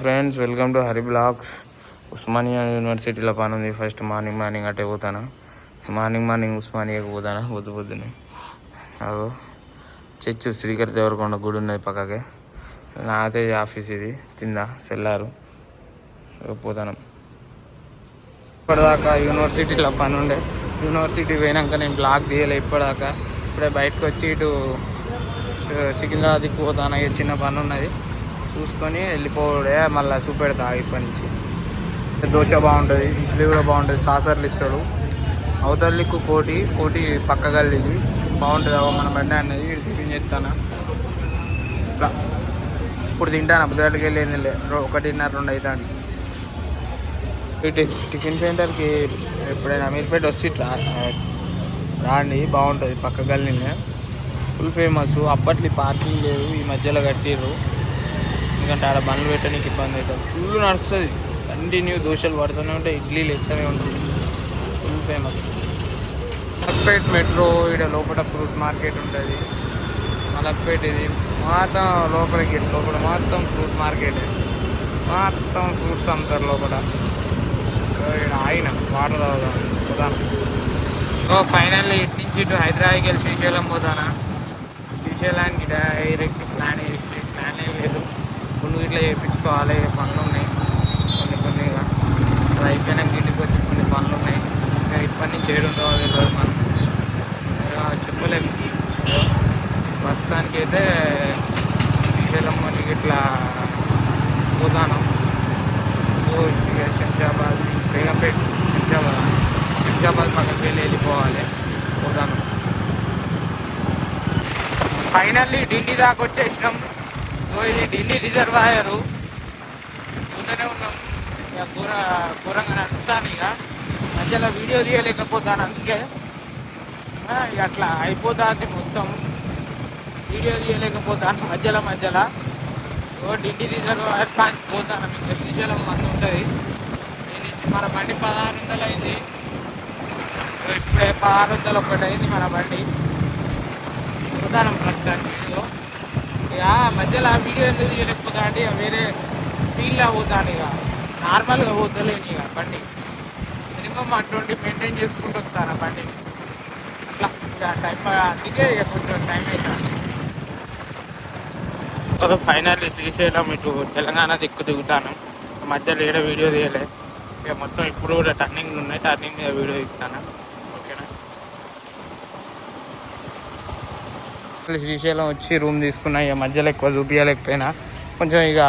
Friends, welcome to Hari blogs. Osmania యూనివర్సిటీలో పని ఉంది. ఫస్ట్ మార్నింగ్ అటే పోతాను. మార్నింగ్ ఉస్మానియాకి పోతాను. పొద్దున్నే అగో చర్చ్ శ్రీకర్ దేవరకొండ గుడి ఉన్నది పక్కకే. నాదే ఆఫీస్ ఇది కింద సెల్లారు. పోతాను. ఇప్పటిదాకా యూనివర్సిటీలో పని ఉండే. యూనివర్సిటీ పోయినాక నేను బ్లాగ్ తీయలే ఇప్పటిదాకా. ఇప్పుడే బయటకు వచ్చి ఇటు సికింద్రాబాద్కి పోతాను. చిన్న పని ఉన్నది, చూసుకొని వెళ్ళిపోవడే. మళ్ళీ చూపెడతా ఇప్పటి నుంచి. దోశ బాగుంటుంది, ఇడ్లీ కూడా బాగుంటుంది. సాసర్లు ఇస్తాడు. అవతలికు కోటి పక్క గల్లీది బాగుంటుంది. మన బండి అనేది టిఫిన్ చేస్తాను. ఇట్లా ఇప్పుడు తింటాను. పొద్దుగలకి వెళ్ళి 1:30, 2 అవుతాను. టిఫిన్ సెంటర్కి ఎప్పుడైనా అమీర్పేట వచ్చి రాండి, బాగుంటుంది. పక్క గల్లీనే ఫుల్ ఫేమస్. అప్పట్లో పార్కింగ్ లేదు, ఈ మధ్యలో కట్టిర్రు. ఎందుకంటే ఆడ బండ్లు పెట్టడానికి ఇబ్బంది అవుతుంది. ఫుల్ నడుస్తుంది, కంటిన్యూ దోశలు పడుతూనే ఉంటాయి, ఇడ్లీలు ఎత్తనే ఉంటుంది. Full famous. మలక్పేట్ మెట్రో, ఇక్కడ లోపల ఫ్రూట్ మార్కెట్ ఉంటుంది. మలక్పేట్ ఇది మొత్తం లోపల మొత్తం ఫ్రూట్ మార్కెట్, మొత్తం ఫ్రూట్స్ అమ్ముతారు లోపల. ఆయన వాటర్ తాగుతాను పోతాను. ఫైనల్లీ ఇటు నుంచి ఇటు హైదరాబాద్కి వెళ్ళి శ్రీశైలం పోతానా. శ్రీశైలానికి డైరెక్ట్ ప్లాన్ లేదు. ముందు ఇట్లా చేయించుకోవాలి, పనులు ఉన్నాయి కొన్ని. అది అయిపోయినాక ఇంటికి వచ్చి కొన్ని పనులు ఉన్నాయి. ఇంకా ఇప్పటి నుంచి 7 ఉండవు తెలియదు, మనం చెప్పలేము. ప్రస్తుతానికి అయితే శ్రీశైలం మనకి ఇట్లా పోతాను. శంషాబాద్, బేగంపేట, శంషాబాద్ పక్కకి వెళ్ళిపోవాలి. పోతాను. ఫైనల్లీ ఢిల్లీ దాకా వచ్చేసినాం. ఇది ఢిల్లీ రిజర్వాయరు. ముందనే ఉన్నాం. ఇక ఘోరంగా నడుస్తాను. ఇక మధ్యలో వీడియో తీయలేకపోతాను, అందుకే ఇక అట్లా అయిపోతుంది మొత్తం. వీడియో తీయలేకపోతాను మధ్యలో. ఢిల్లీ రిజర్వాయర్ కాంచి పోతాను. ఇంకా శ్రీశైలం మంది ఉంటుంది. దీని నుంచి మన బండి 1600 అయింది. ఇప్పుడే 1601 అయింది మన బండి. పోతాను ప్రస్తుతానికి. వీడియో ఇక మధ్యలో వీడియో ఎందుకు తీయలేకపోతా అంటే ఇక వేరే ఫీల్డ్లో పోతాను. ఇక నార్మల్గా పోతలేను. ఇక బండి మినిమం 20 మెయింటైన్ చేసుకుంటూ వస్తాను బండిని. అట్లా టైం, అందుకే ఇక కొంచెం టైం అవుతాను. ఫైనల్లీ శ్రీశైలం ఇటు తెలంగాణ దిక్కు దిగుతాను. మధ్యలో ఏదో వీడియో తీయలే. ఇక మొత్తం ఇప్పుడు కూడా టర్నింగ్ ఉన్నాయి, టర్నింగ్ మీద వీడియో ఇస్తాను. ఓకేనా. శ్రీశైలం వచ్చి రూమ్ తీసుకున్నా. ఇక మధ్యలో ఎక్కువ చూపించలేకపోయినా. కొంచెం ఇక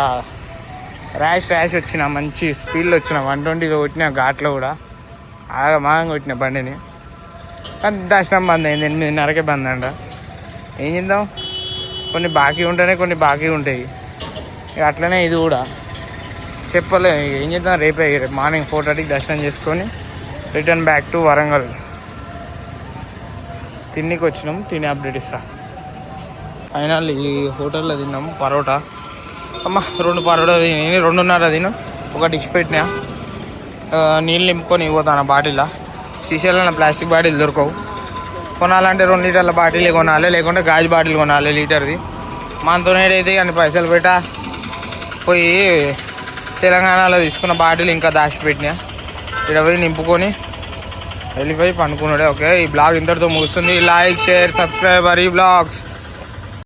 ర్యాష్ వచ్చిన, మంచి స్పీడ్లో వచ్చిన. 120 కొట్టిన ఘాట్లో కూడా మాగంగా కొట్టిన బండిని. కానీ దర్శనం బంద్ అయింది. 8:30కే బంద్ అంట. ఏం చేద్దాం, కొన్ని బాకీ ఉంటేనే కొన్ని బాకీ ఉంటాయి. ఇక అట్లనే ఇది కూడా చెప్పలే. ఏం చేద్దాం, రేపు మార్నింగ్ 4:30కి దర్శనం చేసుకొని రిటర్న్ బ్యాక్ టు వరంగల్. తిన్నికి వచ్చినాం, తిని అప్డేట్ ఇస్తా. ఫైనల్ ఈ హోటల్లో తిన్నాం పరోటా. 2 పరోటా తిని 2:30 తిను. ఒకటి ఇచ్చి పెట్టినా. నీళ్ళు నింపుకొని పోతాను బాటిల్లో. శ్రీశైలంలో ప్లాస్టిక్ బాటిల్ దొరకవు. కొనాలంటే 2 లీటర్ల బాటిల్ కొనాలి, లేకుంటే గాజు బాటిల్ కొనాలి లీటర్ది. మనతోనే అయితే అన్ని పైసలు పెట్టా పోయి తెలంగాణలో తీసుకున్న బాటిల్ ఇంకా దాచిపెట్టినా. ఇక్కడ పోయి నింపుకొని వెళ్ళిపోయి పండుకున్నాడే. ఓకే, ఈ బ్లాగ్ ఇంతటితో ముగుస్తుంది. Like, share, subscribe Hari blogs.